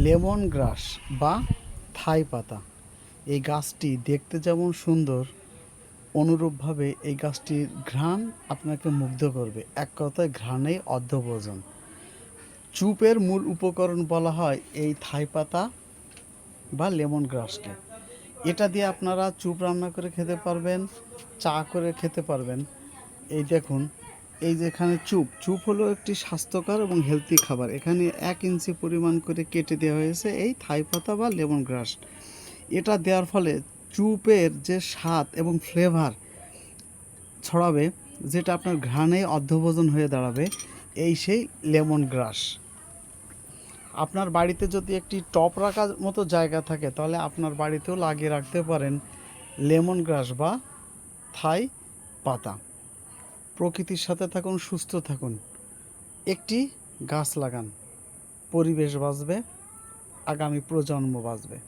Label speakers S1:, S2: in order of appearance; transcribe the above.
S1: Lemon গ্রাস বা থাই পাতা, এই গাছটি দেখতে যেমন সুন্দর, অনুরূপভাবে এই গাছটির ঘ্রাণ আপনাকে মুগ্ধ করবে। এক কথায় ঘ্রাণেই অর্ধভোজন। চুপের মূল উপকরণ বলা হয় এই থাই পাতা বা লেমন গ্রাসকে। এটা দিয়ে আপনারা চুপ রান্না করে খেতে পারবেন, চা করে খেতে পারবেন। এই দেখুন, এই যে এখানে চুপ হলো একটি স্বাস্থ্যকর এবং হেলদি খাবার। এখানে 1 ইঞ্চি পরিমাণ করে কেটে দেওয়া হয়েছে এই থাই পাতা বা লেমন গ্রাস। এটা দেওয়ার ফলে চুপের যে স্বাদ এবং ফ্লেভার ছড়াবে, যেটা আপনার ঘ্রাণে অর্ধভোজন হয়ে দাঁড়াবে, এই সেই লেমন গ্রাস। আপনার বাড়িতে যদি একটি টব রাখার মতো জায়গা থাকে, তাহলে আপনার বাড়িতেও লাগিয়ে রাখতে পারেন লেমন গ্রাস বা থাই পাতা। প্রকৃতির সাথে থাকুন, সুস্থ থাকুন, একটি গাছ লাগান, পরিবেশ বাঁচবে, আগামী প্রজন্ম বাঁচবে।